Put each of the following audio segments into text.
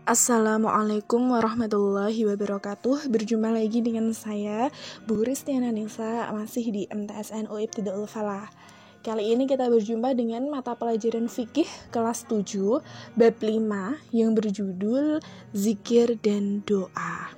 Assalamualaikum warahmatullahi wabarakatuh. Berjumpa lagi dengan saya, Bu Ristiana Nisa, masih di MTSN Ibtidaul Falah. Kali ini kita berjumpa dengan mata pelajaran fikih kelas 7, bab 5 yang berjudul Zikir dan Doa.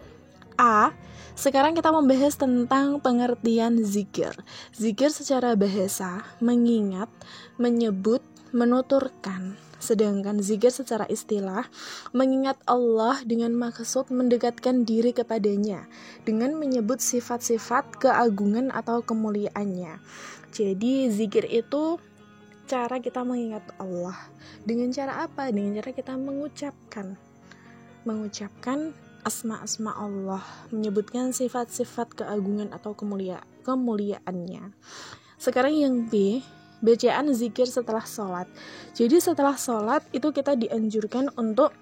Sekarang kita membahas tentang pengertian zikir. Zikir secara bahasa mengingat, menyebut, menuturkan. Sedangkan zikir secara istilah mengingat Allah dengan maksud mendekatkan diri kepadanya dengan menyebut sifat-sifat keagungan atau kemuliaannya. Jadi zikir itu cara kita mengingat Allah. Dengan cara apa? Dengan cara kita mengucapkan asma-asma Allah, menyebutkan sifat-sifat keagungan atau kemuliaannya. Sekarang yang B, bacaan zikir setelah sholat. Jadi setelah sholat itu kita dianjurkan untuk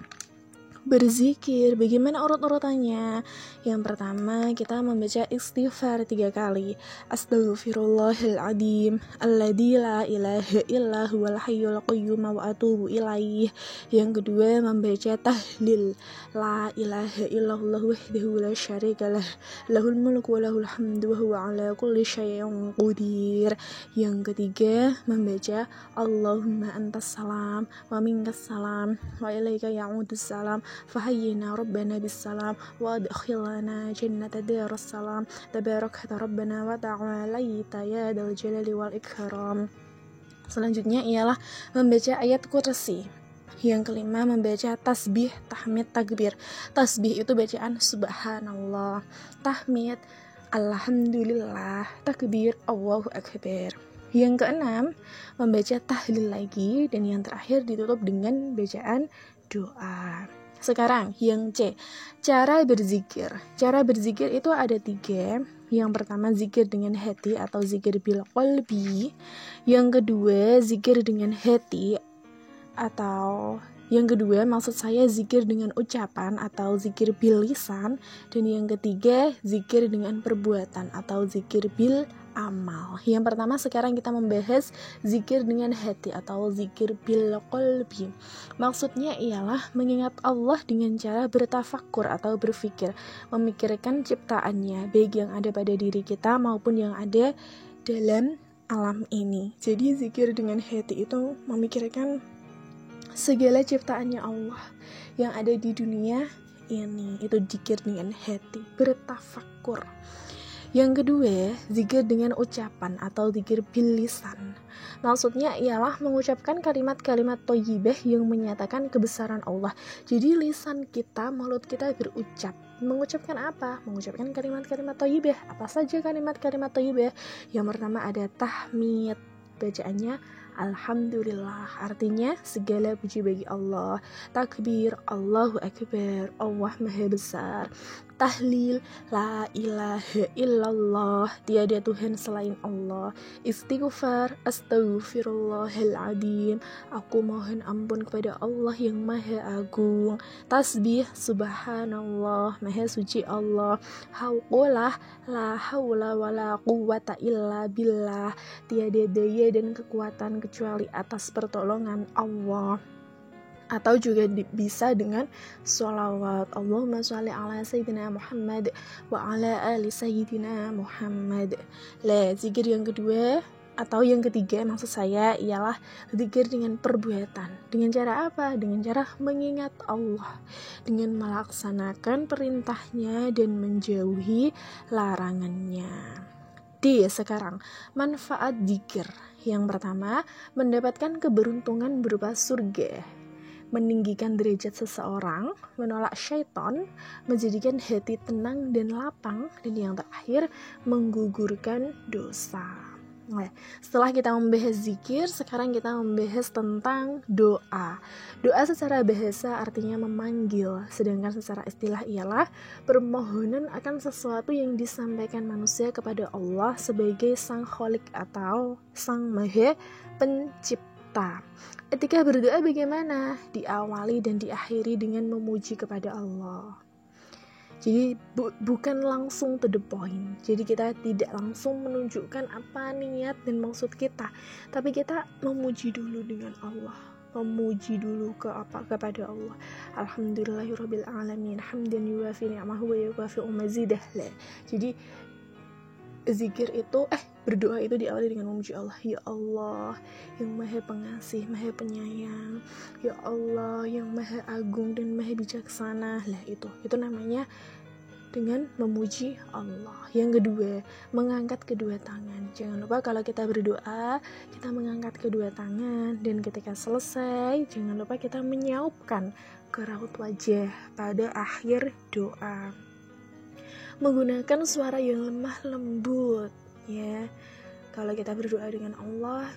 berzikir. Bagaimana urut-urutannya? Yang pertama kita membaca istighfar 3 kali. Astaghfirullahaladzim alladzi la ilaha illa huwal hayyul qayyum wa atubu ilaih. Yang kedua membaca tahlil. La ilaha illallah wahdahu la syarikalah lahul mulku wa lahul hamdu wa huwa ala kulli syai'in qadir. Yang ketiga membaca Allahumma antas salam wa minkas salam wa ilaika ya'udus salam fahayyina rabbana bissalam wa adkhilna jannata darus salam tabarakta rabbana wa ta'alaita ya dal jalali wal ikram. Selanjutnya ialah membaca ayat kursi. Yang kelima membaca tasbih, tahmid, takbir. Tasbih itu bacaan subhanallah, tahmid alhamdulillah, takbir Allahu akbar. Yang keenam membaca tahlil lagi, dan yang terakhir ditutup dengan bacaan doa. Sekarang yang C, cara berzikir. Cara berzikir itu ada 3. Yang pertama zikir dengan hati atau zikir bil qalbi. Yang kedua zikir dengan hati atau yang kedua maksud saya zikir dengan ucapan atau zikir bil lisan. Dan yang ketiga zikir dengan perbuatan atau zikir bil amal. Yang pertama sekarang kita membahas zikir dengan hati atau zikir bil qalbi. Maksudnya ialah mengingat Allah dengan cara bertafakkur atau berpikir, memikirkan ciptaannya, baik yang ada pada diri kita maupun yang ada dalam alam ini. Jadi zikir dengan hati itu memikirkan segala ciptaannya Allah yang ada di dunia ini. Itu zikir dengan hati, bertafakkur. Yang kedua, zikir dengan ucapan atau zikir bil lisan. Maksudnya ialah mengucapkan kalimat-kalimat thayyibah yang menyatakan kebesaran Allah. Jadi lisan kita, mulut kita berucap. Mengucapkan apa? Mengucapkan kalimat-kalimat thayyibah. Apa saja kalimat-kalimat thayyibah? Yang pertama ada tahmid. Bacaannya alhamdulillah, artinya segala puji bagi Allah. Takbir, Allahu akbar, Allah maha besar. Tahlil, la ilaha illallah, tiada Tuhan selain Allah. Istighfar, astaghfirullahaladzim, aku mohon ampun kepada Allah yang maha agung. Tasbih, subhanallah, maha suci Allah. Hauqolah, la haula wala quwwata illa billah, tiada daya dan kekuatan kecuali atas pertolongan Allah. Atau juga bisa dengan sholawat. Allahumma sholli ala sayyidina Muhammad wa ala ali sayyidina Muhammad. Zikir yang kedua atau yang ketiga maksud saya ialah zikir dengan perbuatan. Dengan cara apa? Dengan cara mengingat Allah, dengan melaksanakan perintahnya dan menjauhi larangannya. D. Sekarang manfaat zikir. Yang pertama, mendapatkan keberuntungan berupa surga, meninggikan derajat seseorang, menolak syaitan, menjadikan hati tenang dan lapang, dan yang terakhir menggugurkan dosa. Setelah kita membahas zikir, sekarang kita membahas tentang doa. Doa secara bahasa artinya memanggil, sedangkan secara istilah ialah permohonan akan sesuatu yang disampaikan manusia kepada Allah sebagai sang kholik atau sang maha pencipta. Etika berdoa bagaimana? Diawali dan diakhiri dengan memuji kepada Allah. Jadi bukan langsung to the point. Jadi kita tidak langsung menunjukkan apa niat dan maksud kita, tapi kita memuji dulu dengan Allah. memuji dulu kepada Allah. Alhamdulillahirabbil alamin hamdan yuwafi ni'amahu wa yukafi mazidah. Jadi zikir itu berdoa itu diawali dengan memuji Allah. Ya Allah yang maha pengasih, maha penyayang, ya Allah yang maha agung dan maha bijaksana. Itu namanya dengan memuji Allah. Yang kedua, mengangkat kedua tangan. Jangan lupa kalau kita berdoa, kita mengangkat kedua tangan, dan ketika selesai, jangan lupa kita menyaupkan ke raut wajah pada akhir doa. Menggunakan suara yang lemah lembut, ya. Kalau kita berdoa dengan Allah,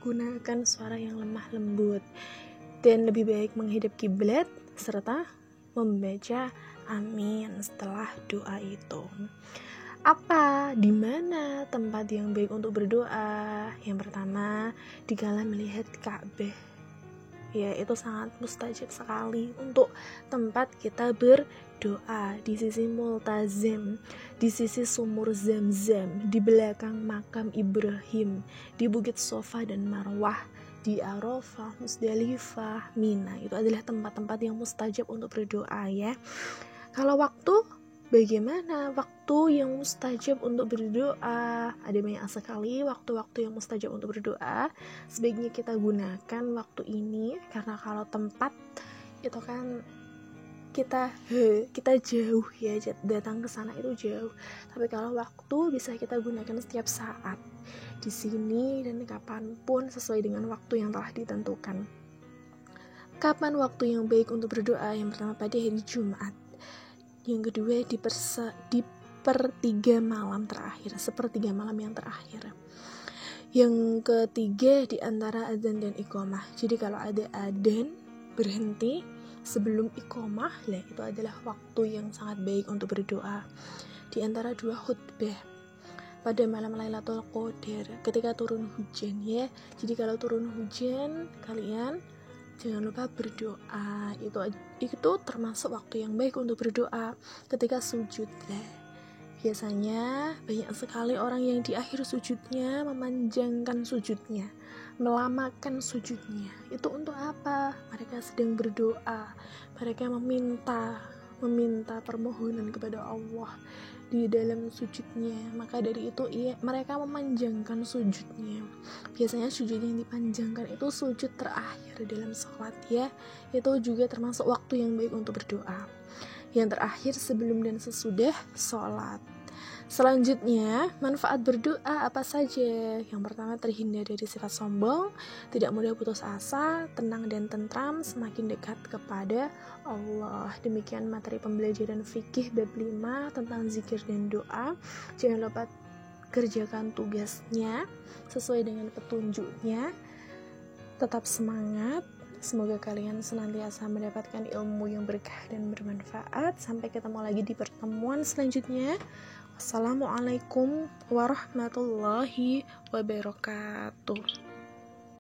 gunakan suara yang lemah lembut, dan lebih baik menghadap kiblat serta membaca amin setelah doa itu. Di mana tempat yang baik untuk berdoa? Yang pertama, dikala melihat Ka'bah. Ya, itu sangat mustajab sekali untuk tempat kita berdoa, di sisi multazam, di sisi sumur Zamzam, di belakang makam Ibrahim, di Bukit Sofa dan Marwah, di Arafah, Musdalifah, Mina. Itu adalah tempat-tempat yang mustajab untuk berdoa, ya. Kalau waktu, bagaimana waktu yang mustajab untuk berdoa? Ada banyak sekali waktu-waktu yang mustajab untuk berdoa. Sebaiknya kita gunakan waktu ini, karena kalau tempat itu kan kita jauh, ya, datang ke sana itu jauh. Tapi kalau waktu bisa kita gunakan setiap saat, di sini dan kapanpun sesuai dengan waktu yang telah ditentukan. Kapan waktu yang baik untuk berdoa? Yang pertama pada hari Jumat. Yang kedua di sepertiga malam yang terakhir. Yang ketiga di antara adzan dan iqamah. Jadi kalau ada adzan berhenti sebelum iqamah, itu adalah waktu yang sangat baik untuk berdoa. Di antara dua khutbah pada malam Lailatul Qadar ketika turun hujan, ya. Jadi kalau turun hujan, kalian jangan lupa berdoa. Itu termasuk waktu yang baik untuk berdoa. Ketika sujud, biasanya banyak sekali orang yang di akhir sujudnya memanjangkan sujudnya, melamakan sujudnya. Itu untuk apa? Mereka sedang berdoa, mereka meminta permohonan kepada Allah di dalam sujudnya. Maka dari itu mereka memanjangkan sujudnya. Biasanya sujud yang dipanjangkan itu sujud terakhir dalam sholat, ya. Itu juga termasuk waktu yang baik untuk berdoa. Yang terakhir sebelum dan sesudah sholat. Selanjutnya, manfaat berdoa apa saja? Yang pertama, terhindar dari sifat sombong, tidak mudah putus asa, tenang dan tentram, semakin dekat kepada Allah. Demikian materi pembelajaran fikih bab 5 tentang zikir dan doa. Jangan lupa kerjakan tugasnya sesuai dengan petunjuknya. Tetap semangat. Semoga kalian senantiasa mendapatkan ilmu yang berkah dan bermanfaat. Sampai ketemu lagi di pertemuan selanjutnya. Wassalamualaikum warahmatullahi wabarakatuh.